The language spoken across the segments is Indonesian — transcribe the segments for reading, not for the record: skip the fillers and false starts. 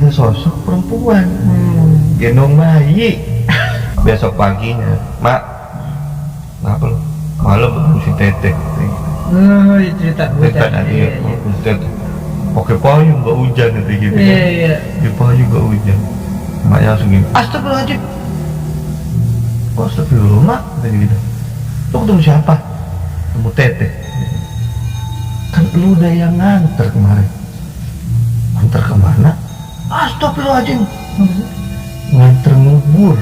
ada sosok perempuan gendong bayi. Besok paginya, mak, kenapa lo? Malam ketemu si Teteh. Cerita tadi ya, Teteh pakai payung nggak hujan gitu. Iya. Di payung nggak hujan. Maknya langsung gini, astagfirullahaladzim. Kok astagfirullah, mak? Kayak gitu. Lo ketemu siapa? Ketemu Teteh. Kan lu udah yang nganter kemarin. Nganter kemana? Astagfirullahaladzim. Nganter ngubur.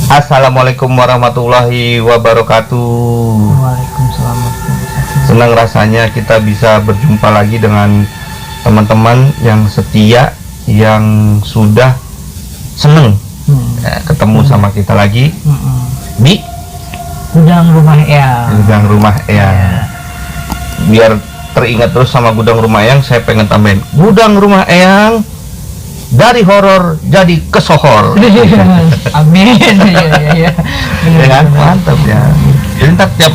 Assalamualaikum warahmatullahi wabarakatuh. Waalaikumsalam warahmatullahi wabarakatuh. Senang rasanya kita bisa berjumpa lagi dengan teman-teman yang setia, yang sudah seneng ketemu sama kita lagi di Gudang Rumah Eyang. Gudang Rumah Eyang. Biar teringat terus sama Gudang Rumah Eyang, saya pengen tambahin Gudang Rumah Eyang dari horor jadi kesohor. Amin. Iya. Ya kan? Mantap ya. Jadi ntar tiap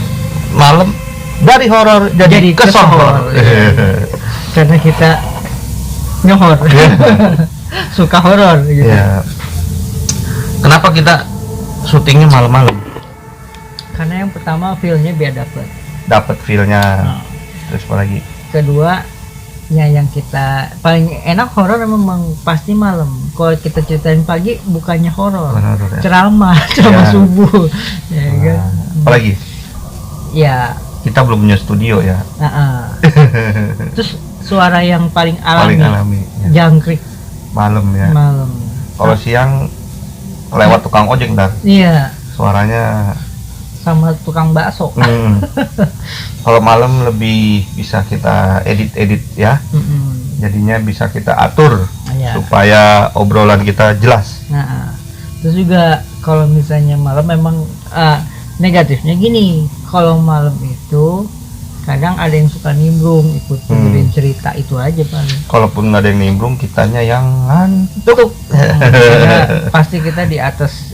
malam dari horor jadi kesohor. Karena kita nyohor. Suka horor gitu. Ya. Kenapa kita syutingnya malam-malam? Karena yang pertama feel-nya biar Dapat feel-nya. Terus apa lagi? Kedua, ya yang kita paling enak horor memang pasti malam. Kalau kita ceritain pagi bukannya horor, Ya. ceramah subuh, ya kan. Apalagi? Ya. Kita belum punya studio ya. Terus suara yang paling alami, ya. jangkrik Malam ya. malam. Kalau siang lewat tukang ojek ntar. Iya. Suaranya Sama tukang bakso. Kalau malam lebih bisa kita edit ya. Jadinya bisa kita atur supaya obrolan kita jelas. Nah, terus juga kalau misalnya malam memang negatifnya gini, kalau malam itu kadang ada yang suka nimbrung ikut dengerin cerita itu aja paling. Kalaupun nggak ada yang nimbrung, kitanya yang ngantuk. Pasti kita di atas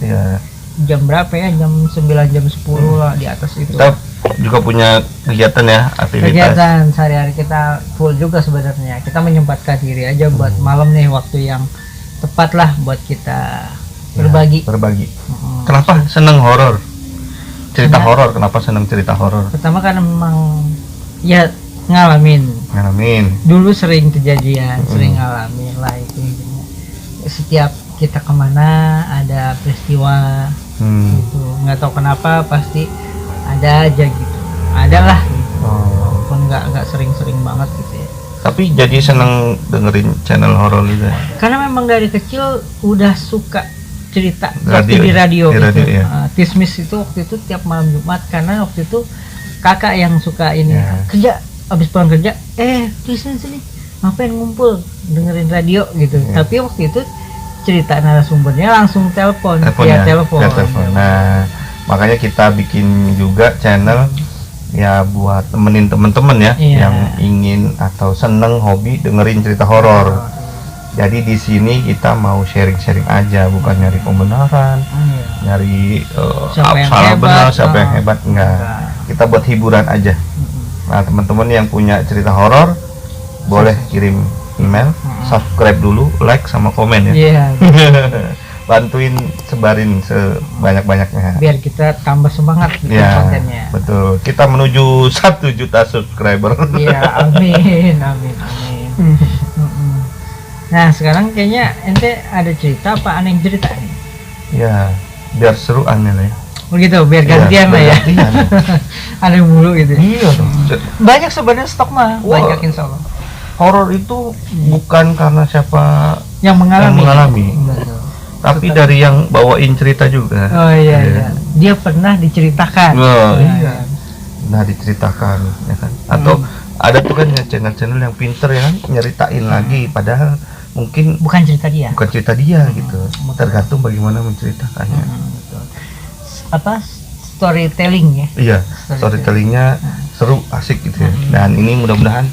ya. Jam berapa ya? Jam 9, jam 10 lah di atas itu. Kita juga punya kegiatan ya, aktivitas. Kegiatan sehari-hari kita full juga sebenarnya. Kita menyempatkan diri aja buat malam nih, waktu yang tepat lah buat kita berbagi. Kenapa seneng horor? Cerita horor, kenapa seneng cerita horor? Pertama karena memang ya ngalamin. Dulu sering kejadian, sering ngalamin lah itu. Setiap kita kemana ada peristiwa gitu, nggak tahu kenapa pasti ada aja gitu, ada lah gitu. Walaupun nggak sering-sering banget gitu ya. Tapi jadi seneng dengerin channel horor juga. Karena memang dari kecil udah suka cerita di radio gitu. Ya. Tismis itu waktu itu tiap malam Jumat, karena waktu itu kakak yang suka ini kerja, abis pulang kerja, Tismis ini ngapain ngumpul dengerin radio gitu. Tapi waktu itu cerita narasumbernya langsung telepon. Nah, makanya kita bikin juga channel ya buat temenin temen-temen ya, yang ingin atau seneng hobi dengerin cerita horor. Jadi di sini kita mau sharing-sharing aja, bukan nyari pembenaran, nyari salah benar, siapa yang hebat, enggak. Kita buat hiburan aja. Nah, teman-teman yang punya cerita horor boleh kirim email, subscribe dulu, like sama komen ya. Bantuin sebarin sebanyak-banyaknya biar kita tambah semangat bikin kontennya. Betul, kita menuju 1 juta subscriber. Amin. Nah, sekarang kayaknya ente ada cerita apa aneh cerita nih? Ya, biar seruan ya. Begitu, biar gantian lah ya. Aneh mulu gitu. Iya dong. Banyak sebenarnya stok mah, banyak insya Allah. Horor itu bukan karena siapa yang mengalami. Tapi dari yang bawain cerita juga. Iya. Dia pernah diceritakan. Nah, diceritakan ya kan. Atau ada tuh kan channel-channel yang pinter ya kan, nyeritain lagi padahal mungkin bukan cerita dia gitu. Tergantung bagaimana menceritakannya. Apa storytelling ya? Iya, storytellingnya seru, asik gitu ya. Dan ini mudah-mudahan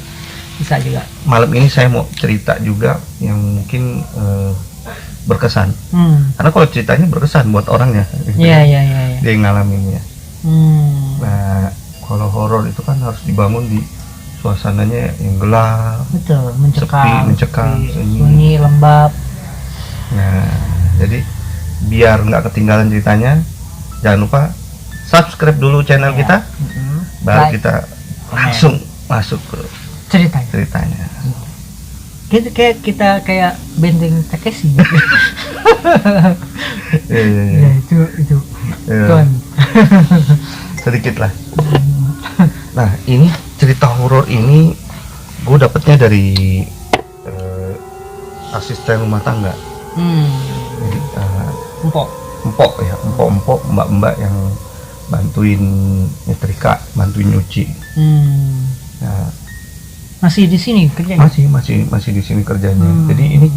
bisa juga. Malam ini saya mau cerita juga yang mungkin berkesan. Karena kalau ceritanya berkesan buat orangnya. Iya. Dia yang ngalaminnya. Nah, kalau horor itu kan harus dibangun di suasananya yang gelap, Betul, mencekam, sunyi, lembab. Nah, jadi biar nggak ketinggalan ceritanya, jangan lupa subscribe dulu channel kita, baru Like, kita langsung masuk ke ceritanya. Kita kayak benteng Takeshi. Iya. Itu. Iya. Tuan. Sedikit lah. Nah, ini cerita horor ini gue dapetnya dari asisten rumah tangga. Jadi empok ya, empok mbak-mbak yang bantuin nyetrika, bantuin nyuci. Nah, masih di sini kerjanya? Masih di sini kerjanya. Jadi ini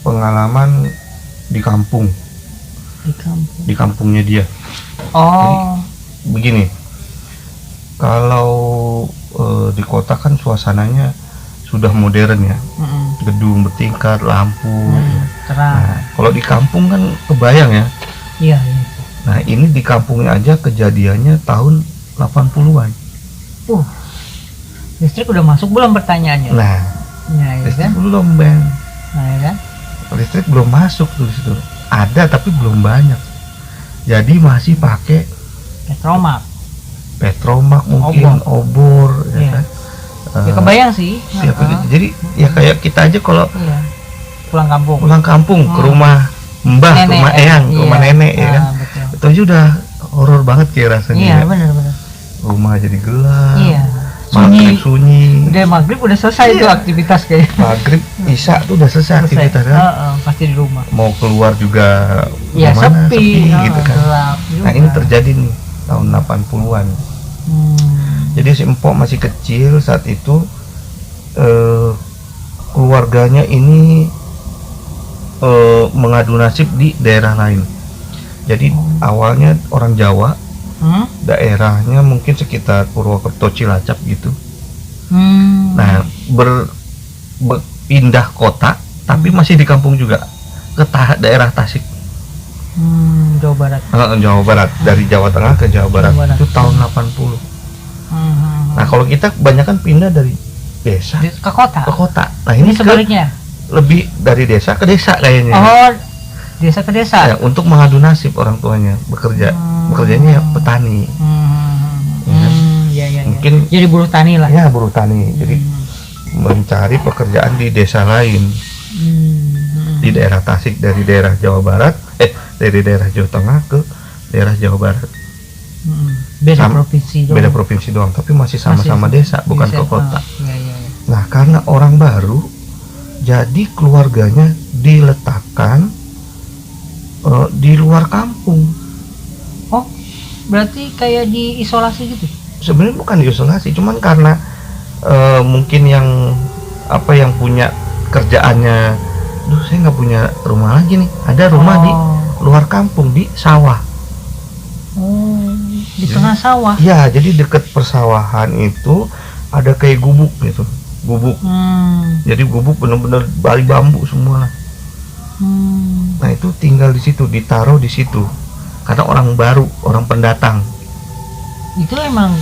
pengalaman di kampung. Di kampungnya dia. Jadi, begini. Kalau di kota kan suasananya sudah modern ya. Gedung bertingkat, lampu. Terang. Nah, kalau di kampung kan kebayang ya. Iya. Nah, ini di kampungnya aja kejadiannya tahun 80-an. Listrik udah masuk belum pertanyaannya? Nah, listrik kan? Belum, Bang. Nah, ya kan? Listrik belum masuk tuh di situ. Ada tapi belum banyak. Jadi masih pakai Petromak mungkin, obor ya kan. Ya kebayang sih. Jadi ya kayak kita aja kalau pulang kampung ke rumah mbah, ke rumah eyang, ke rumah nenek ya kan. Betul. Itu aja udah horor banget kayak rasanya. Iya, benar. Rumah jadi gelap. Iya. Sunyi. Udah maghrib udah selesai itu aktivitas kayak. Maghrib, isya tuh udah selesai aktivitas kan. Pasti di rumah. Mau keluar juga ya, sepi gitu kan. Gelap nah, ini terjadi nih tahun 80-an. Jadi si empok masih kecil saat itu, keluarganya ini mengadu nasib di daerah lain. Jadi awalnya orang Jawa, daerahnya mungkin sekitar Purwokerto, Cilacap gitu. Nah, berpindah kota, tapi masih di kampung juga, ke daerah Tasik. Jawa Barat. Jawa Barat, dari Jawa Tengah ke Jawa Barat. Itu tahun 80. Nah, kalau kita kebanyakan pindah dari desa ke kota. Nah, ini sebaliknya. Lebih dari desa ke desa kayaknya. Desa ke desa. Ya, untuk mengadu nasib orang tuanya bekerjanya ya petani. Ya. Mungkin jadi buruh tani lah. Ya, buruh tani. Jadi mencari pekerjaan di desa lain. Di daerah Tasik, dari daerah Jawa Barat, dari daerah Jawa Tengah ke daerah Jawa Barat. Beda provinsi doang, tapi masih sama-sama desa, bukan ke kota. Nah, karena orang baru, jadi keluarganya diletakkan di luar kampung. Berarti kayak diisolasi gitu? Sebenarnya bukan diisolasi, cuman karena mungkin yang punya kerjaannya, saya nggak punya rumah lagi nih. Ada rumah di luar kampung, di sawah. Di tengah sawah? Iya, jadi deket persawahan itu ada kayak gubuk gitu. Jadi gubuk bener-bener bali bambu semua. Nah, itu tinggal di situ, ditaruh di situ. Karena orang baru, orang pendatang. Itu emang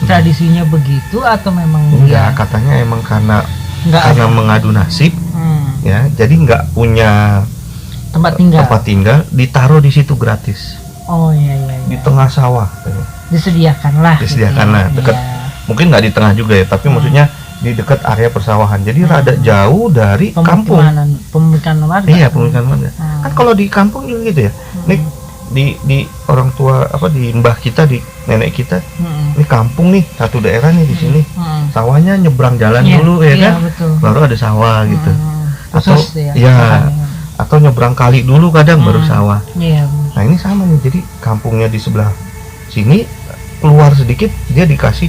tradisinya begitu atau memang enggak? Katanya emang karena mengadu nasib. Ya, jadi nggak punya tempat tinggal, ditaruh di situ gratis. Iya. Di tengah sawah. Disediakan lah. Dekat. Mungkin nggak di tengah juga ya, tapi maksudnya di dekat area persawahan. Jadi rada jauh dari kampung. Pemukiman warga. Iya, pemukiman warga. Kan kalau di kampung juga gitu ya. Nih di orang tua di mbah kita, di nenek kita, ini kampung nih, satu daerah nih di sini. Sawahnya nyebrang jalan dulu ya kan. Betul. Baru ada sawah gitu. Khusus, atau nyebrang kali dulu kadang baru sawah. Iya. Nah, ini sama nih, jadi kampungnya di sebelah sini, keluar sedikit dia dikasih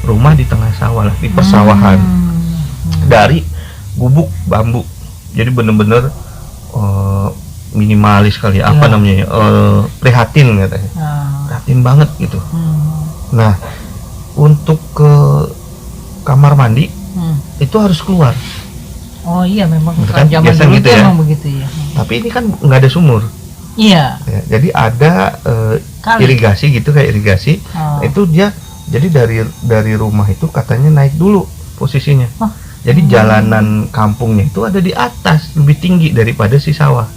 rumah di tengah sawah lah, di persawahan. Dari gubuk bambu. Jadi bener-bener minimalis kali ya, namanya prihatin katanya. Prihatin banget gitu. Nah, untuk ke kamar mandi itu harus keluar. Oh iya, memang Kan zaman biasa dulu gitu tuh ya. emang begitu ya. Tapi ini kan nggak ada sumur. Iya. Ya, jadi ada Kali. irigasi gitu, kayak irigasi. Oh. Itu dia jadi dari rumah itu katanya naik dulu posisinya. Oh. Jadi jalanan kampungnya itu ada di atas, lebih tinggi daripada si sawah.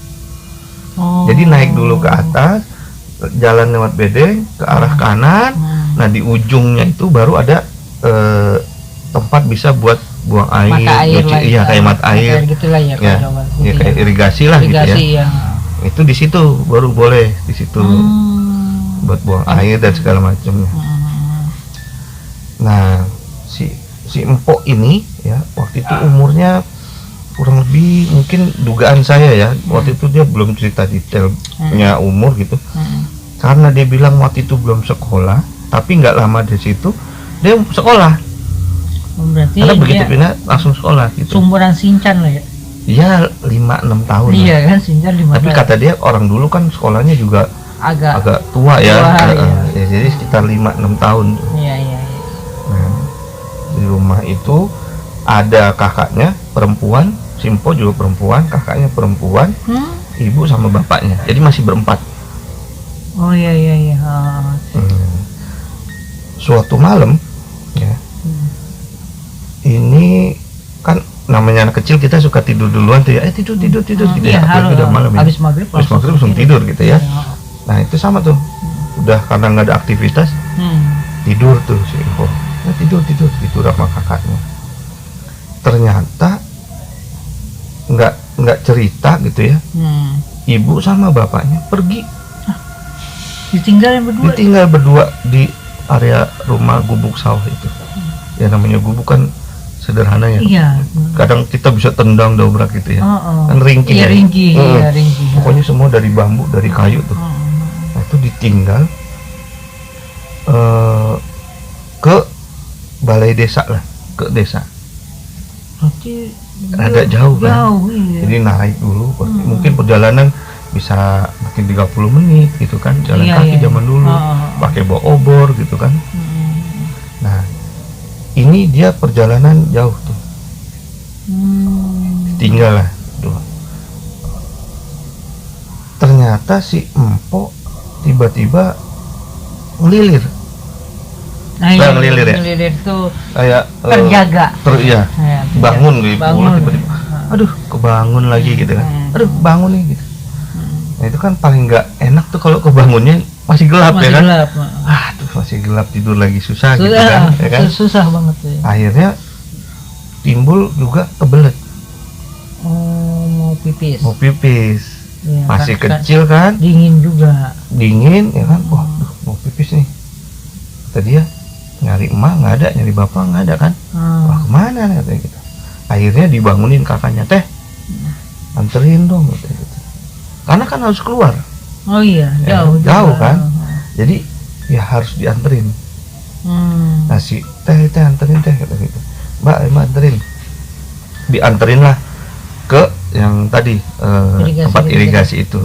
Oh. Jadi naik dulu ke atas, jalan lewat bedeng ke arah kanan. Nah di ujungnya itu baru ada tempat bisa buat buang air, Mata air nyuci, lah, iya kayak mata air, gitulah ya, ya, kalau Jawa ya gitu kayak ya. irigasi lah gitu ya. Irigasi ya. Itu di situ baru boleh di situ buat buang air dan segala macamnya. Nah si empok ini ya waktu itu umurnya kurang lebih, mungkin dugaan saya ya, waktu itu dia belum cerita detailnya umur gitu, karena dia bilang waktu itu belum sekolah, tapi nggak lama dari situ dia sekolah. Berarti Karena begitu dia pindah langsung sekolah gitu. sumuran Sinchan lah ya. Iya 5-6 tahun. Iya kan, Sinchan 5 Tapi tahun. kata dia orang dulu kan sekolahnya juga agak tua ya. Tua, iya. Ya, jadi sekitar 5-6 tahun. Iya. Nah, di rumah itu ada kakaknya perempuan, Simpo juga perempuan, kakaknya perempuan, ibu sama bapaknya. Jadi masih berempat. Oh iya. Suatu malam ya. Ini kan namanya anak kecil, kita suka tidur duluan tuh ya, tidur gitu Iya, ya, apalagi udah malam ya. Habis maghrib langsung tidur gitu ya. Nah itu sama tuh, udah karena nggak ada aktivitas, tidur tuh si Info, ya, tidur sama kakaknya. Ternyata nggak cerita gitu ya, ibu sama bapaknya pergi, ditinggal berdua di area rumah gubuk sawah itu. Ya namanya gubuk kan sederhana ya. Iya. Kadang kita bisa tendang dobrak gitu ya. Kan ringkih Iya, ya. ringkih. Pokoknya semua dari bambu, dari kayu tuh. Nah, itu ditinggal ke balai desa lah, ke desa. Berarti Agak jauh kan. Iya. Jadi naik dulu, mungkin perjalanan bisa mungkin 30 menit gitu kan, jalan kaki zaman dulu. Pakai bawa obor gitu kan. Nah, ini dia perjalanan jauh tuh. Tinggal lah dua. Ternyata si empok tiba-tiba ngelilir. Nah, iya, ngelilir ya. Ngelilir tuh Kayak terjaga. Bangun gitu. Bangun. Tiba-tiba. Aduh, kebangun lagi gitu kan. Aduh, bangun nih gitu. Nah, itu kan paling nggak enak tuh kalau kebangunnya masih gelap ya kan. Gelap. Aduh, masih gelap, tidur lagi susah gitu kan. Ya kan? Susah banget tuh. Ya. Akhirnya timbul juga kebelet. Mau pipis. Ya, Masih kan, kecil kan, dingin juga. Dingin ya kan. Wah, mau pipis nih. Tadi ya nyari emak nggak ada, nyari bapak nggak ada kan. Wah, kemana nih katanya gitu. Akhirnya dibangunin kakaknya, teh anterin dong katanya gitu. Karena kan harus keluar. Oh iya, jauh kan. Jadi ya harus dianterin. Nah si teh anterin teh kata gitu. Mbak anterin. Dianterin lah ke yang tadi tempat irigasi itu.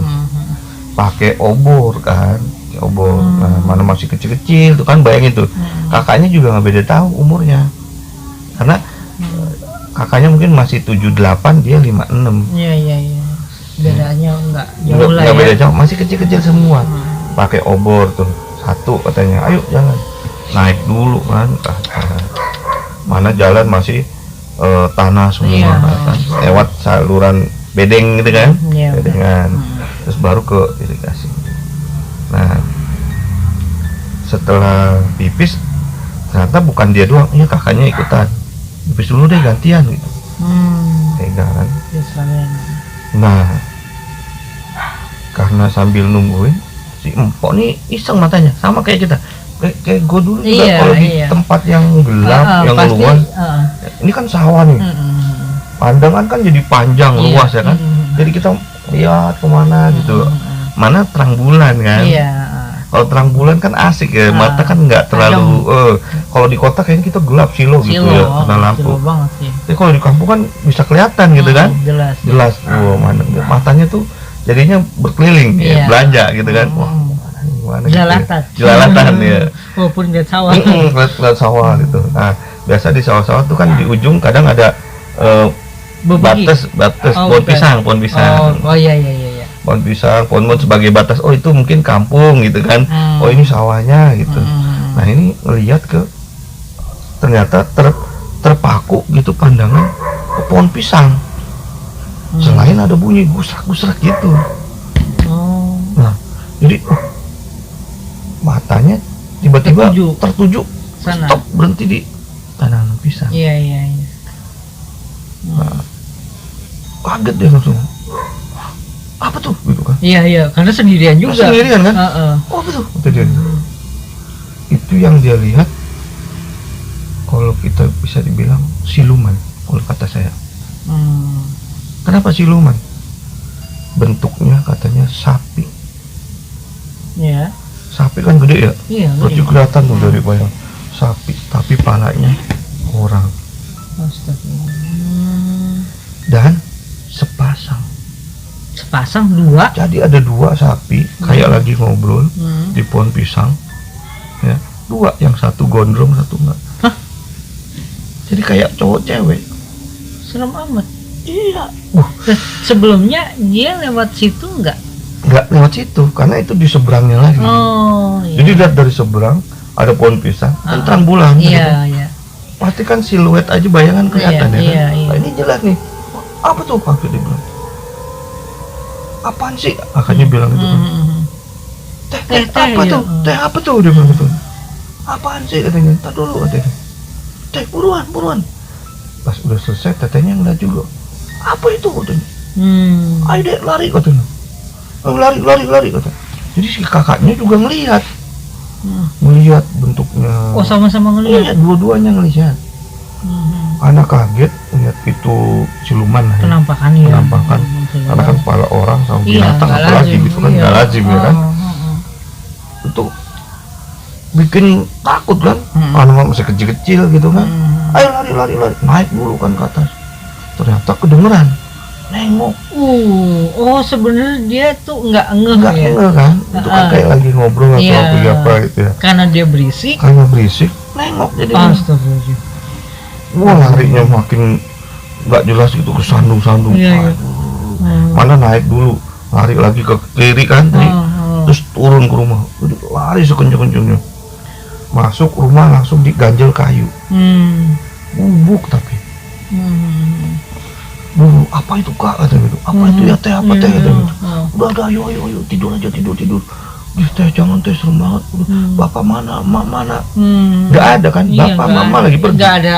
Pakai obor kan, obor. Nah, mana masih kecil-kecil tuh kan, bayangin tuh. Kakaknya juga nggak beda tahu umurnya. Karena kakaknya mungkin masih 78, dia 56. Iya. Bedanya enggak jauh lah Nggak ya. beda jauh, masih kecil-kecil semua. Pakai obor tuh satu katanya, ayo jalan. Naik dulu kan. Mana jalan masih tanah semua kan. Lewat saluran bedeng gitu kan. Bedengan. Terus baru ke irigasi. Nah, setelah pipis ternyata bukan dia doang, ya kakaknya ikutan. Pipis dulu deh gantian gitu. Pegangan. Nah, karena sambil nungguin si empok nih iseng matanya, sama kayak kita. Kayak gue dulu juga kalau di tempat yang gelap, yang luas. Ini kan sawah nih. Pandangan kan jadi panjang, luas ya kan. Jadi kita lihat kemana gitu. Mana terang bulan kan. Kalau terang bulan kan asik ya, mata kan nggak terlalu. Kalau di kota kayaknya kita gelap silo gitu ya, karena lampu. Tapi kalau di kampung kan bisa kelihatan gitu kan. Jelas. Wah, mana matanya tuh jadinya berkeliling ya, belanja gitu kan. Wah, mana Jelalatan. Jelalatan ya. Walaupun lihat sawah. Lihat sawah gitu. Nah, biasa di sawah-sawah tuh kan di ujung kadang ada Berbagi. batas Oh, pohon bukan. pohon pisang. Oh iya iya iya iya. Pohon pisang, pohon sebagai batas. Oh itu mungkin kampung gitu kan. Oh ini sawahnya gitu. Nah ini ngelihat ke ternyata terpaku gitu pandangan ke pohon pisang. Selain ada bunyi gusrak-gusrak gitu. Oh. Nah jadi matanya tiba-tiba tertuju Sana. stop berhenti di tanaman pisang. Iya iya iya. Nah, kaget dia langsung. Apa tuh gitu kan? Iya iya, karena sendirian juga. Sendirian kan? Oh apa tuh? Kata dia. Itu yang dia lihat. Kalau kita bisa dibilang siluman, kalau kata saya. Kenapa siluman? Bentuknya katanya sapi. Iya. Sapi kan gede ya? Iya. Berarti kelihatan tuh dari bayang sapi, tapi palanya orang. Astagfirullah. Dan sepasang. Sepasang dua. Jadi ada dua sapi kayak lagi ngobrol di pohon pisang. Ya, dua, yang satu gondrong, satu enggak. Hah? Jadi kayak cowok cewek. Serem amat. Iya. Sebelumnya dia lewat situ enggak? Enggak lewat situ, karena itu di seberangnya lagi. Oh iya. Jadi lihat dari seberang ada pohon pisang, kan terang bulan. Iya iya. Pasti kan siluet aja bayangan kelihatan ya kan. Iya. Nah, ini jelas nih. Apa tuh Pak dia bilang? Apaan sih? Kakaknya bilang itu kan. Teh apa iya. tuh? Teh apa tuh dia bilang itu. Apaan sih katanya? Entar dulu katanya. Teh buruan. Pas udah selesai tetehnya ngeliat juga. Apa itu katanya? Ayo deh lari katanya. Lari katanya. Jadi si kakaknya juga ngelihat. Melihat bentuknya. Oh sama-sama ngelihat. Iya, dua-duanya ngelihat. Anak kaget lihat itu siluman. Penampakan ya. Penampakan. Karena kan kepala orang sama binatang nggak apalagi lazim, gitu kan iya. nggak lazim ya kan. Itu bikin takut kan. Anak masih kecil-kecil gitu kan. Ayo lari. Naik dulu kan ke atas. Ternyata kedengeran. Nengok. Oh sebenarnya dia tuh nggak ngeh ya. Kan. Itu kan kayak lagi ngobrol atau apa gitu ya. Karena dia berisik. Nengok jadi. Astagfirullah. Wah larinya makin nggak jelas gitu, kesandung-sandung. Iya. Mana naik dulu, lari lagi ke kiri kan, terus turun ke rumah, udah lari sekencang-kencangnya. Masuk rumah langsung diganjel kayu. Bubuk tapi. Apa itu Kak kata gitu. Apa itu ya teh, apa teh kata gitu. Udah ayo tidur aja tidur. Teh jangan teh, serem banget. Udah, bapak mana, mak mana? Nggak ada kan, bapak mama lagi pergi. Nggak ada,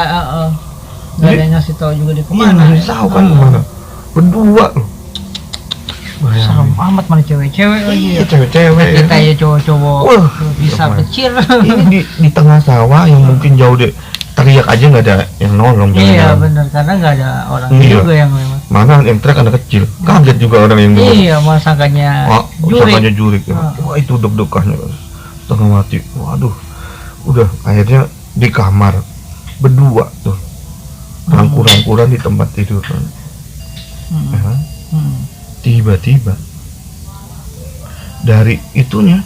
nggak ada yang ngasih tahu juga dia kemana. Iya, ngasih tahu kan kemana. Berdua loh. Serem amat, mana cewek-cewek lagi. Iya, cewek-cewek. Kita ya cowok-cowok bisa gimana? kecil. Ini di tengah sawah yang mungkin jauh deh. Teriak aja nggak ada yang nolong. Iya benar, karena nggak ada orang juga yang memang. Mana yang teriak anak kecil, kaget juga orang yang nolong. Iya, malah sangkanya jurik. Wah itu deg-degan setengah mati. Waduh, udah akhirnya di kamar berdua tuh, rangkuran di tempat tidur. Tiba-tiba dari itunya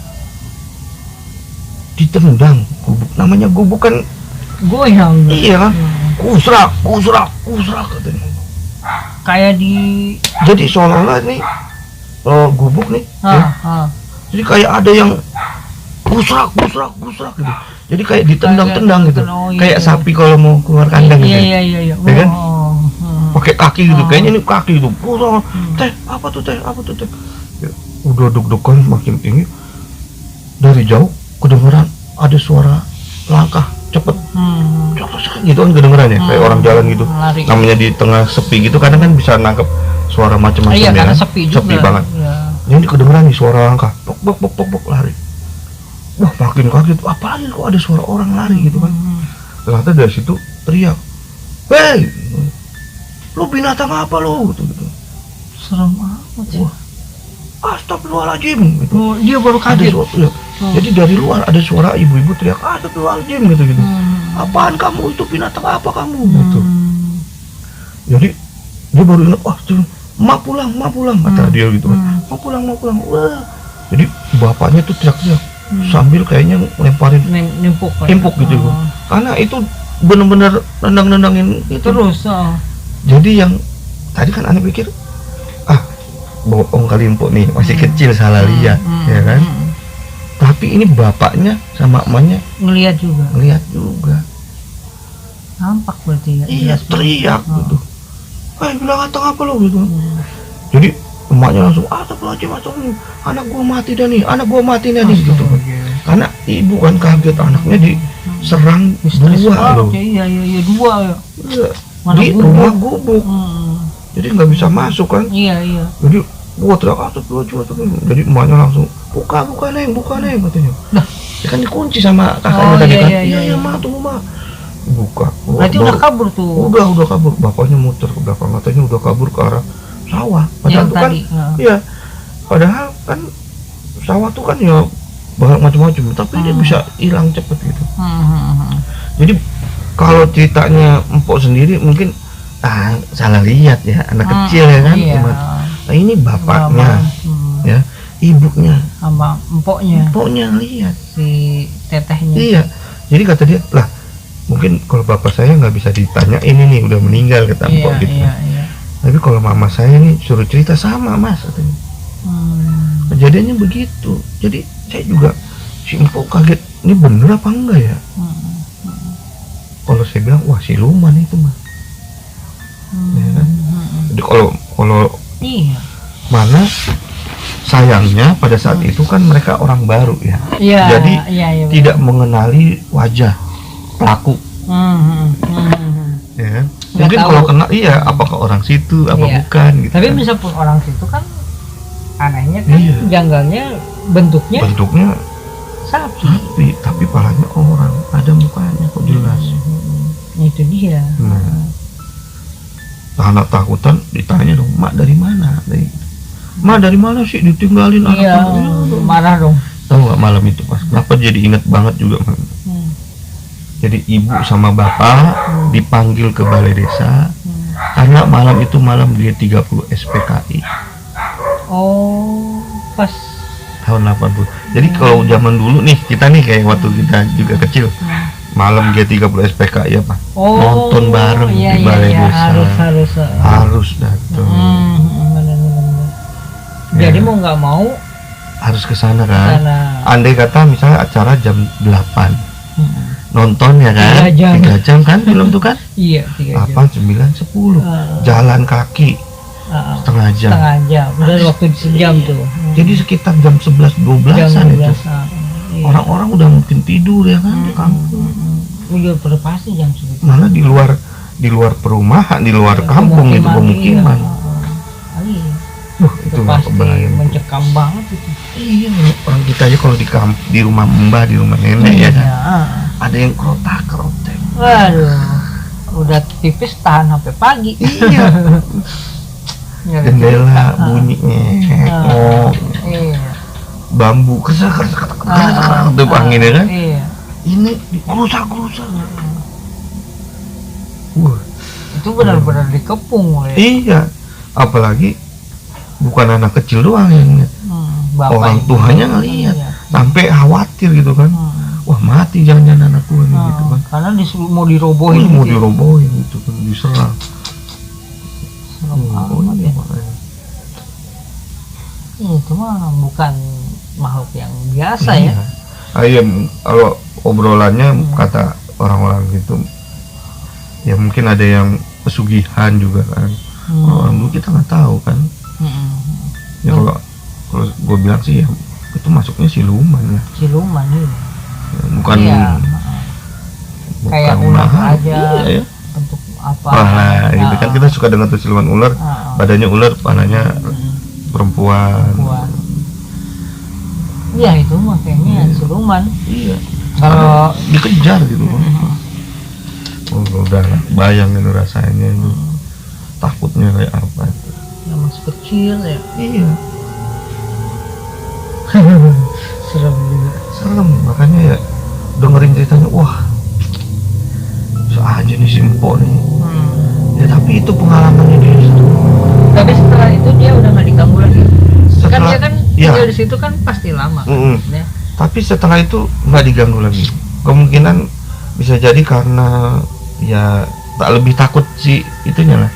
ditendang gubuk, namanya gubuk kan goyang. Iya kan, kusrak katanya. Kayak di. Jadi seolah-olah nih gubuk nih, jadi kayak ada yang kusrak gitu. Jadi kayak ditendang-tendang gitu, kayak sapi kalau mau keluar kandang gitu. Iya. Ya kan? Pakai kaki gitu, kayaknya ini kaki gitu. Teh, apa tuh teh? Ya, udah deg-degan makin tinggi. Dari jauh kedengeran ada suara langkah cepet gitu kan kedengeran ya, kayak orang jalan gitu. Lari. Namanya di tengah sepi gitu kadang kan bisa nangkep suara macam-macam Iya, ya karena kan? sepi juga. Sepi banget. Iya. Ini kedengeran nih suara langkah, bok lari. Wah makin kaget, apalagi kok ada suara orang lari gitu kan. Ternyata dari situ teriak, "Hei, lu binatang apa lu?" gitu. Serem amat sih. Wah, astagfirullahaladzim gitu. Dia baru kaget. Jadi dari luar ada suara ibu-ibu teriak, astagfirullahaladzim gitu. Apaan kamu, itu binatang apa kamu gitu. Jadi dia baru ingat, ma pulang kata dia gitu kan. Ma pulang. Wah. Jadi bapaknya tuh teriak-teriak sambil kayaknya lemparin nimpuk gitu. Karena itu bener-bener nendang-nendangin itu. Terus Jadi yang tadi kan aneh pikir bohong kali empuk nih, masih kecil salah lihat, ya kan? Tapi ini bapaknya sama emaknya ngelihat juga. Nampak berarti ya. Iya, teriak gitu. Bilang atau apa lo gitu. Jadi emaknya langsung anak gua mati dah nih, gitu. Karena ibu kan kaget anaknya diserang dua loh. Iya, dua ya. Di rumah gubuk. Jadi nggak bisa masuk kan? Iya. Jadi gua teriak jadi emaknya langsung buka neng katanya. Nah, ya kan dikunci sama kakaknya tadi kan. Iya, mak tunggu mak. Buka. Berarti udah kabur tuh. Udah kabur. Bapaknya muter ke belakang, katanya udah kabur ke arah sawah. Padahal tuh kan, iya. Padahal kan sawah tuh kan ya banyak macam-macam, tapi dia bisa hilang cepet gitu. Jadi kalau ceritanya empok sendiri mungkin salah lihat ya, anak kecil ya kan. Iya. Nah ini bapaknya, ya, ibunya, sama empoknya lihat si tetehnya. Iya. Jadi kata dia lah, mungkin kalau bapak saya nggak bisa ditanya ini nih udah meninggal kata empok gitu. Iya. Tapi kalau mama saya nih suruh cerita sama mas katanya. Kejadiannya begitu. Jadi saya juga si empok kaget, ini bener apa enggak ya? Kalau saya bilang wah siluman itu mah. Ya kan? Jadi kalau Iya. mana sayangnya pada saat itu kan mereka orang baru ya. Iya. Jadi iya, tidak mengenali wajah pelaku. Ya kan? Mungkin kalau kena apakah orang situ apa bukan gitu. Tapi kan. misalnya orang situ kan anehnya kan janggalnya bentuknya sapi tapi palanya orang, ada mukanya kok jelas. Itu dia. Anak takutan ditanya dong, mak dari mana? Mak dari mana sih ditinggalin anak? Iya, marah dong. Tahu nggak malam itu pas? Kenapa jadi inget banget juga malam. Jadi ibu sama bapak dipanggil ke balai desa karena malam itu malam dia 30 SPKI. Oh, pas tahun 80. Jadi kalau zaman dulu nih kita nih kayak waktu kita juga kecil. Malam G30 SPKI apa? Nonton bareng di balai desa. Harus datang. Jadi mau nggak mau harus ke sana kan. Andai kata misalnya acara jam 8. Nonton ya kan? 3 jam kan film tuh kan? Iya, 3 jam. 8, 9, 10. Jalan kaki. Setengah jam. Udah waktu sejam tuh. Jadi sekitar jam 11, 12-an itu. Orang-orang udah mungkin tidur ya kan di kampung. Udah pasti jam segitu. Mana di luar perumahan, di luar kampung itu pemukiman. Itu pasti mencekam banget itu. Iya, orang kita aja kalau di rumah mbah, di rumah nenek ya kan. Ada yang kerotak-kerotek. Waduh. Udah tipis tahan sampai pagi. Iya. Jendela bunyinya. Bambu kesak itu anginnya kan. Ini rusak. Itu benar-benar dikepung. Iya, apalagi bukan anak kecil doang yang lihat. Orang tuanya ngelihat sampai khawatir gitu kan. Wah mati jangan-jangan anak gua nih gitu kan. Karena mau dirobohin. Gitu kan, diserang. Itu mah bukan makhluk yang biasa ya. Kalau obrolannya kata orang-orang gitu ya mungkin ada yang pesugihan juga kan. Orang dulu kita nggak tahu kan. Ya kalau gue bilang sih ya itu masuknya siluman ya. Siluman bukan kayak ular aja. Iya, ya. Bentuk apa? Gitu kan kita suka dengar tuh siluman ular, badannya ular, kepalanya perempuan. Iya itu mah kayaknya siluman. Iya. Kalau dikejar gitu. Udah bayangin rasanya itu. Takutnya kayak apa itu. Ya masih kecil ya. Iya. Serem juga. Serem, makanya ya dengerin ceritanya wah aja nih si empok nih. Ya tapi itu pengalamannya dia situ. Tapi setelah itu dia udah nggak diganggu lagi. Kan dia kan tinggal di situ kan pasti lama. Ya. Tapi setelah itu nggak diganggu lagi. Kemungkinan Bisa jadi karena ya tak lebih takut si itunya lah,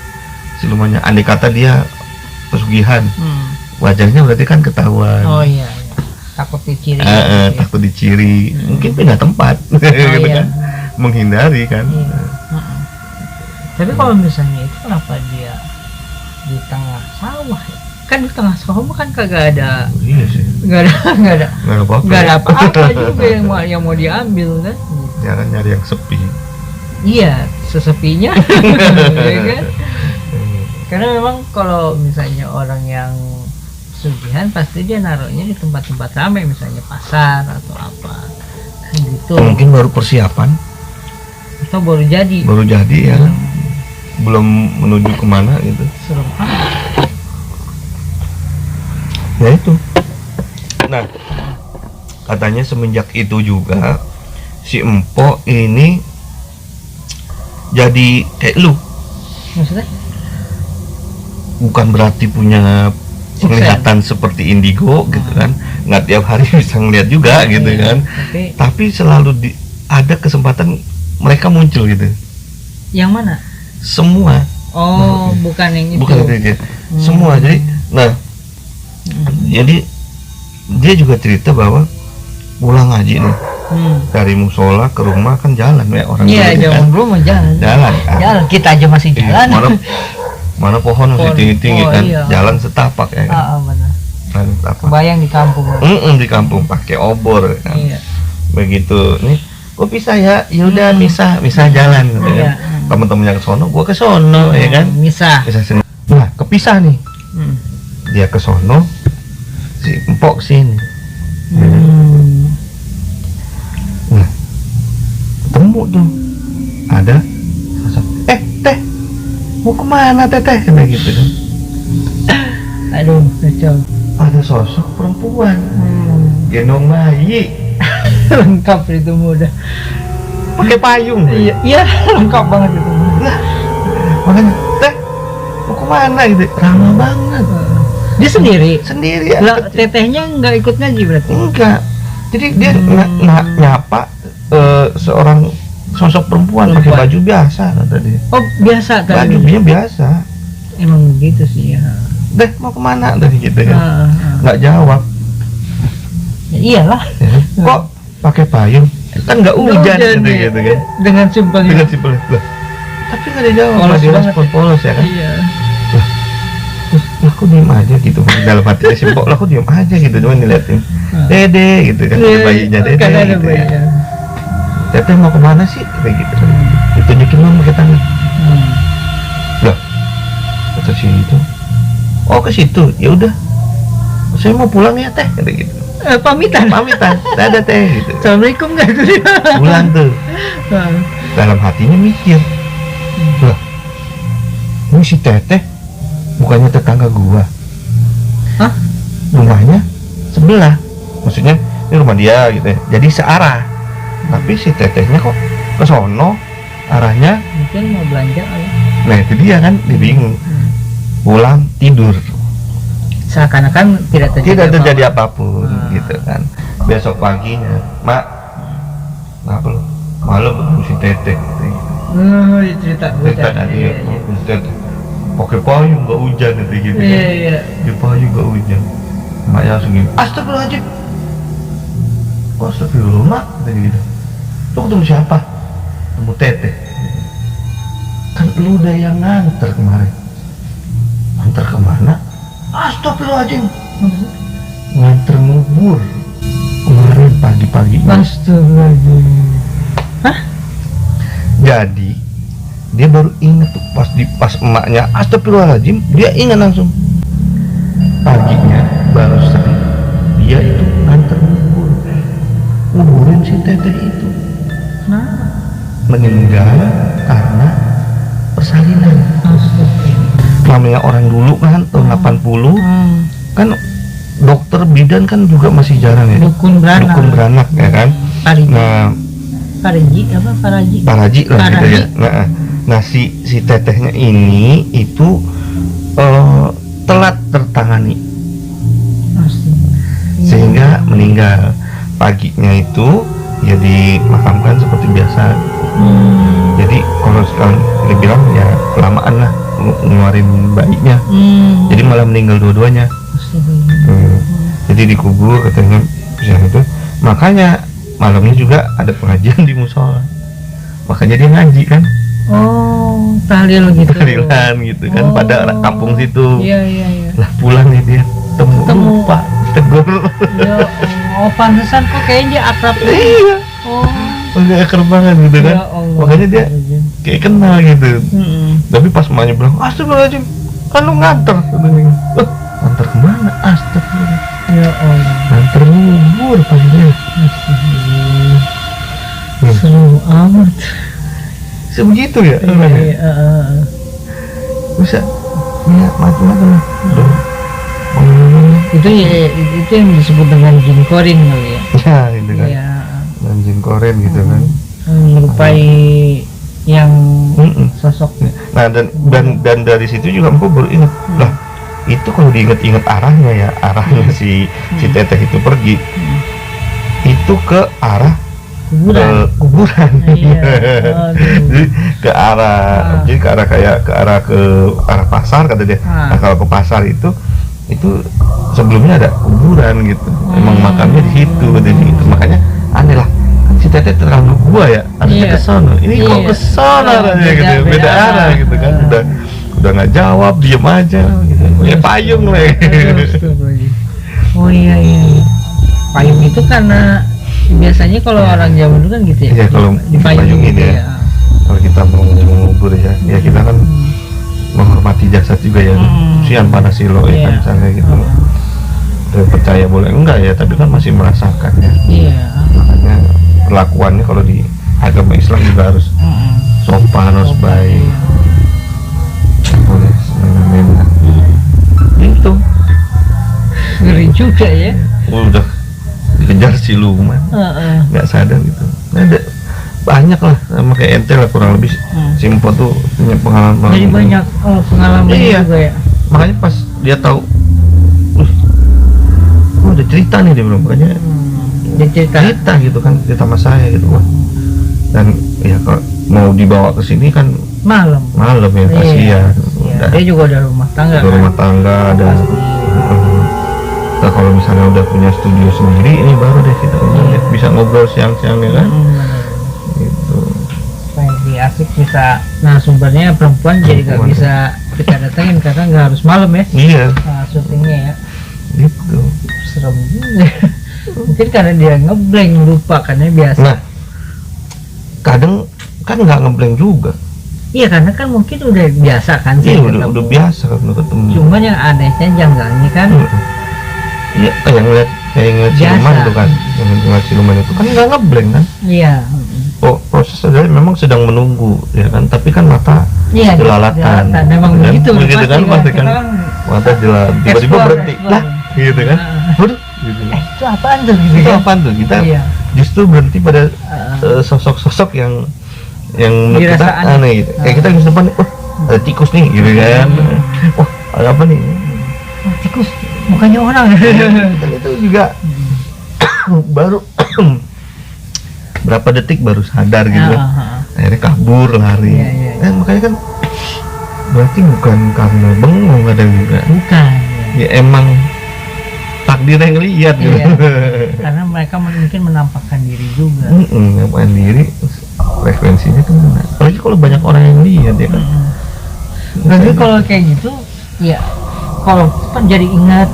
silumannya. Andai kata dia pesugihan, wajahnya berarti kan ketahuan. Oh iya, takut diciri. Takut diciri, mungkin pindah tempat, gitu kan, menghindari kan. Tapi kalau misalnya itu kenapa dia di tengah sawah? Kan di tengah sawah kan kagak ada. Iya sih. Nggak ada apa-apa juga yang mau diambil kan. Ya kan nyari yang sepi. Iya, sesepinya. Ya kan? Karena memang kalau misalnya orang yang pesugihan pasti dia naruhnya di tempat-tempat ramai, misalnya pasar atau apa gitu. Mungkin baru persiapan atau baru jadi ya, belum menuju kemana gitu. Serem amat. Ya itu. Nah, katanya semenjak itu juga si Empok ini jadi kayak lu. Maksudnya? Bukan berarti punya penglihatan seperti indigo gitu kan, nggak tiap hari bisa ngeliat juga gitu kan, tapi selalu ada kesempatan mereka muncul gitu. Yang mana? Semua. Bukan yang itu. Bukan itu. Semua. Jadi jadi dia juga cerita bahwa pulang ngaji nih, dari musola ke rumah kan jalan ya orang. Iya, jalan belum jalan. Kan? Jalan, kita aja masih jalan. Mana pohon masih tinggi-tinggi kan, iya. jalan setapak ya kan. Benar. Setapak. Kebayang di kampung. Di kampung pakai obor kan. Iya. Begitu nih, kok bisa ya? Yaudah misah jalan gitu kan. Teman-teman yang ke sono, gua ke sono ya kan. Misah sendiri. Nah, kepisah nih. Dia ke sono, si Empok sini. Nah, ketemu tuh ada sosok, teh mau kemana teh kayak gitu kan. Aduh, kacau. Ada sosok perempuan gendong bayi. Lengkap itu mudah, pakai payung. Iya lengkap banget itu. Nah, makanya teh mau kemana gitu, ramah banget. Dia sendiri ya. Lah, tetehnya nggak ikut ngaji berarti? Enggak. Jadi dia nyapa seorang sosok perempuan pakai baju biasa kata dia. Oh, biasa tadi. Bajunya biasa. Emang begitu sih ya. Deh, mau kemana tadi gitu kan. Nggak jawab. Ya, iyalah. Ya. Kok pakai payung? Kan nggak hujan gitu kan. Dengan simpel. Tapi nggak dijawab. Polos banget. Polos ya kan. Iya. Terus aku diem aja gitu, dalam hati si Empok, aku diem aja gitu, cuma ngeliatin Dede gitu kan, bayinya Dede gitu ya. Teteh mau kemana sih kayak gitu kan, ditunjukin mama pakai tangan. Lah, kata si itu, oh ke situ, ya udah, saya mau pulang ya teh, kata gitu. Pamitan, dadah teh gitu. Assalamualaikum nggak tuh? Pulang tuh, dalam hatinya mikir, lah, ini si Teteh bukannya tetangga gua. Hah? Rumahnya sebelah. Maksudnya ini rumah dia gitu ya. Jadi searah. Tapi si tetehnya kok ke sono arahnya. Mungkin mau belanja kali. Nah, itu dia kan, dia bingung. Pulang tidur. Seakan-akan tidak terjadi apapun gitu kan. Besok paginya, Mak, kenapa lo? Malam ketemu si teteh gitu. Cerita tadi teteh pakai payung nggak hujan gitu. Iya. Di payung nggak hujan. Maknya langsung gini, astagfirullahaladzim. Kok astagfirullah mak? Gitu. Lu ketemu siapa? Ketemu teteh. Kan lu udah yang nganter kemarin. Nganter kemana? Astagfirullahaladzim. Nganter ngubur kemarin pagi-pagi. Astagfirullahaladzim. Hah? Jadi dia baru ingat tuh pas emaknya astagfirullahaladzim, dia ingat langsung. Paginya baru sering dia itu nganter nguburin si teteh itu. Meninggal karena persalinan. Namanya orang dulu kan tahun 80 kan dokter bidan kan juga masih jarang ya. Dukun beranak ya kan. Paraji lah gitu ya. Nah si tetehnya ini itu telat tertangani sehingga meninggal. Paginya itu ya dimakamkan seperti biasa. Jadi kalau sekarang dia bilang ya kelamaan lah ngeluarin bayinya, jadi malah meninggal dua-duanya. Jadi dikubur katanya bisa itu. Makanya malamnya juga ada pengajian di musola, makanya dia ngaji kan. Oh, tahlil gitu. Tahlilan gitu kan, pada kampung situ. Iya. Lah pulang nih dia temu Pak tegur. Ya, oh pantesan kok kayaknya dia akrab. Iya. Oh. Udah akrab banget gitu kan. Ya Allah. Makanya dia kayak kenal gitu. Tapi pas emaknya bilang, astagfirullahaladzim, kan lu nganter. Nganter kemana? Astagfirullah. Ya Allah. Nganter ngubur pastinya. Seru amat. Sebegitu ya? Iya. Bisa ya macam-macam. Itu yang disebut dengan jin korin kali ya. Ya itu kan. Iya. Dan jin koren gitu kan. Menyerupai yang sosok. Nah dan dari situ juga aku baru ingat lah, itu kalau diingat-ingat arahnya si teteh itu pergi itu ke arah kuburan. Iya. Jadi ke arah ke arah pasar kata dia. Nah kalau ke pasar itu sebelumnya ada kuburan gitu, emang makamnya di situ. Jadi itu makanya aneh lah, si teteh terlalu gua ya, harusnya ke sono, ini kok ke sono arahnya gitu, beda arah gitu kan. Udah nggak jawab, diem aja gitu. Ya payung lah. Oh iya. Payung itu karena biasanya kalau orang zaman dulu kan gitu ya. Iya, kalau dipayungin ya. Kalau kita mau ngubur ya kita kan menghormati jasad juga ya. Sian panas silo ya kan misalnya gitu. Percaya boleh enggak ya, tapi kan masih merasakan ya. Iya. Makanya perlakuannya kalau di agama Islam juga harus sopan, harus baik. Boleh semena-mena. Itu ngeri juga ya. Udah dikejar siluman, nggak sadar gitu. Ada banyak lah, sama kayak ente lah kurang lebih. Simpo tuh punya pengalaman. Jadi banyak pengalaman juga ya. Makanya pas dia tahu, ada cerita nih dia bilang, makanya dia cerita gitu kan, cerita sama saya gitu kan. Dan ya kalau mau dibawa ke sini kan malam ya kasihan. Iya. Dia juga ada rumah tangga. Ada. Nah, kalau misalnya udah punya studio sendiri, ini baru deh kita bisa ngobrol siang-siang ya kan. Gitu. Supaya lebih asik bisa. Nah sumbernya perempuan jadi nggak bisa kita datangin karena nggak harus malam ya. Iya. Nah, syutingnya ya. Gitu. Serem juga. Mungkin karena dia ngeblank, lupa karena biasa. Nah, kadang kan nggak ngeblank juga. Iya karena kan mungkin udah biasa kan. Iya udah biasa kan udah ketemu. Cuman yang anehnya janggalnya kan. Iya kayak ngeliat siluman tuh kan, yang ngeliat siluman itu kan nggak ngeblank kan. Iya. Oh proses adalah memang sedang menunggu ya kan, tapi kan mata jelalatan. Memang kan? begitu kan pasti kan mata jelalatan, tiba-tiba berhenti lah gitu kan. Waduh gitu. Itu apaan tuh? Gitu itu apaan tuh? Kita justru berhenti pada sosok-sosok yang menurut kita aneh gitu. Kayak kita di depan, ada tikus nih gitu kan. Wah ada apa nih? Tikus, bukannya orang. Dan itu juga baru berapa detik baru sadar gitu kan. Akhirnya kabur lari. Makanya kan berarti bukan karena bengong ada juga. Bukan. Ya emang takdir yang lihat gitu. Karena mereka mungkin menampakkan diri juga. Menampakkan diri, frekuensinya tuh mana? Apalagi kalau banyak orang yang lihat ya kan. Berarti kalau kayak gitu, ya kalau kan jadi ingat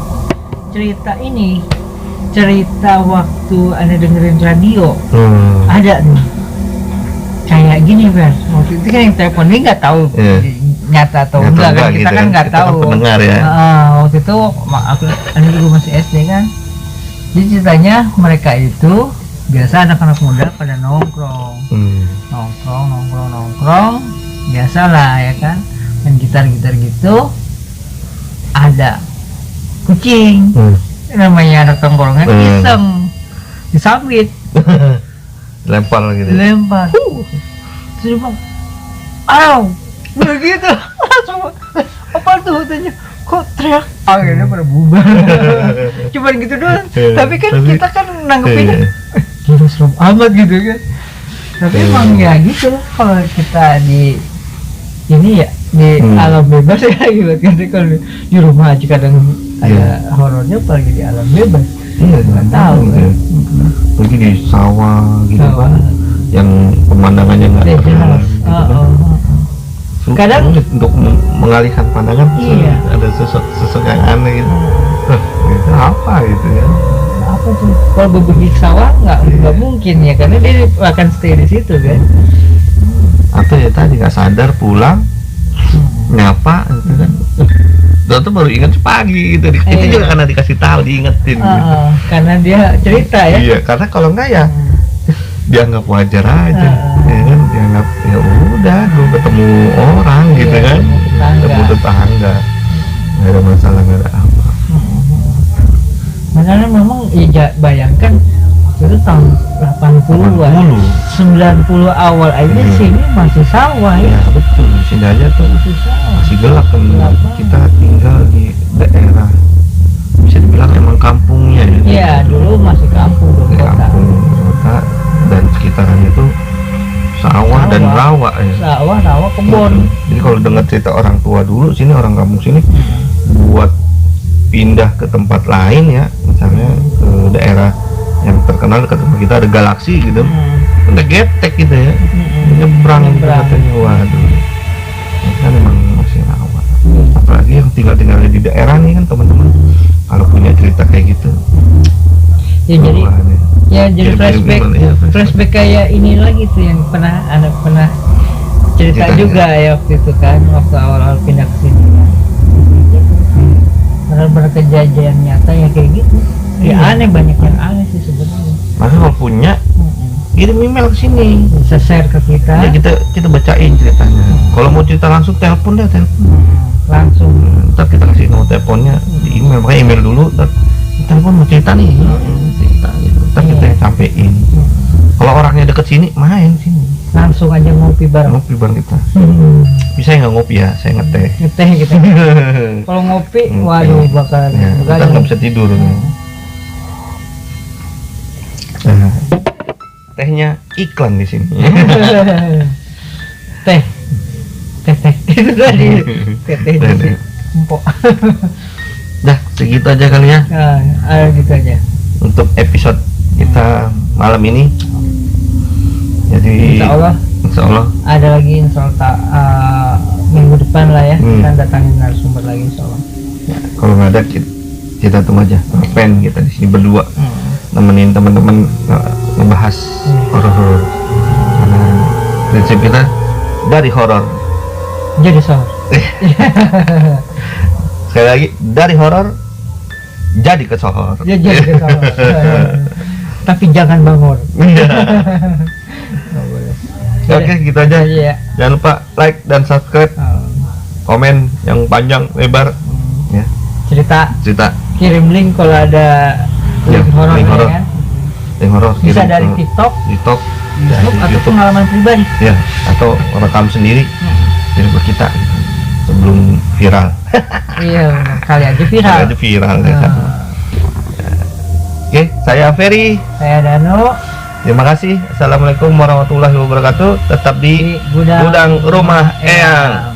cerita waktu Anda dengerin radio. Ada nih kayak gini Bers, waktu itu kan yang telepon dia nggak tahu nyata atau enggak kan, kita kan nggak tahu. Pendengar ya. Waktu itu Anda juga masih SD kan, jadi ceritanya mereka itu biasa anak-anak muda pada nongkrong biasalah ya kan, main gitar gitu. Ada kucing, namanya anak tongkrongan, iseng disambit, lempar gitu. Terus bang, begitu, apa tuh tanya, kok teriak, akhirnya pada bubar. Cuman gitu doang. Tapi kan kita kan nanggepinnya, serem amat gitu kan. Tapi emang ya gitu lah kalau kita di ini ya di alam bebas ya gitu kan. Kalau di rumah aja kadang ada horornya, apalagi di alam bebas. Iya, nggak tahu kan. Pergi di sawah gitu kan, yang pemandangannya nggak jelas. Kadang sulit untuk mengalihkan pandangan. Iya. Ada sosok yang aneh gitu. Itu apa gitu ya? Apa tuh? Kalau berbagi sawah nggak mungkin ya, karena dia akan stay di situ kan. Atau ya tadi nggak sadar pulang nyapa gitu kan. Dan tuh baru ingat pagi gitu. Itu juga karena dikasih tahu, diingetin. Karena dia cerita ya. Iya, karena kalau enggak ya dianggap wajar aja, ya kan, dianggap ya udah gue ketemu orang gitu kan, ketemu tetangga, nggak ada masalah, nggak ada apa. Makanya memang ya bayangkan itu tahun 80-an, 90 awal aja sini masih sawah ya. Ya betul, di sini aja tuh masih gelap kan. Kita tinggal di daerah bisa dibilang emang kampungnya ya. Iya, dulu masih kampung, kota dan sekitarnya itu sawah dan rawa ya. Sawah, rawa, kebun. Jadi kalau dengar cerita orang tua dulu sini, orang kampung sini buat pindah ke tempat lain ya, misalnya ke daerah yang terkenal dekat rumah kita ada Galaksi gitu, udah getek gitu ya, nyebrang gitu katanya. Waduh, kan memang masih rawa. Apalagi yang tinggal di daerah nih kan teman-teman, kalau punya cerita kayak gitu ya jadi flashback kayak ini lagi tuh yang anak pernah cerita juga ya waktu itu kan, waktu awal-awal pindah ke sini benar-benar kejadian nyata ya kayak gitu. Ya aneh, banyak yang aneh sih sebenarnya. Maka kalau punya kirim email ke sini, bisa share ke kita. Ya kita bacain ceritanya. Kalau mau cerita langsung telepon langsung. Ntar kita kasih nomor teleponnya di email, makanya email dulu. Ntar telepon mau cerita nih, cerita gitu. Ntar kita sampein. Kalau orangnya deket sini, main sini. Langsung aja ngopi bareng kita. Bisa nggak ngopi ya? Saya ngeteh gitu. Kalau ngopi, waduh bakalan kita nggak bisa tidur. Nah, tehnya iklan di sini. teh itu tadi teh empok. Dah segitu aja kali ya. Gitu aja untuk episode kita malam ini. Jadi insya Allah ada lagi, insya Allah minggu depan lah ya, kita datangin narasumber lagi insya Allah. Ya, kalau nggak ada kita tunggu aja, pen kita di sini berdua nemenin teman-teman ngebahas horor. Karena prinsip kita dari horor jadi sohor. Sekali lagi, dari horor jadi ke sohor. Tapi jangan bangun. Oke, gitu aja. Jangan lupa like dan subscribe, komen yang panjang lebar ya. Cerita kirim link kalau ada link horor kan. Link horor bisa dari TikTok, YouTube atau pengalaman pribadi ya, atau rekam sendiri kirim ke kita sebelum viral. Iya, kali aja viral ya kan. Oke, saya Ferry, saya Dano. Terima kasih. Assalamualaikum warahmatullahi wabarakatuh. Tetap di Gudang Rumah Eyang.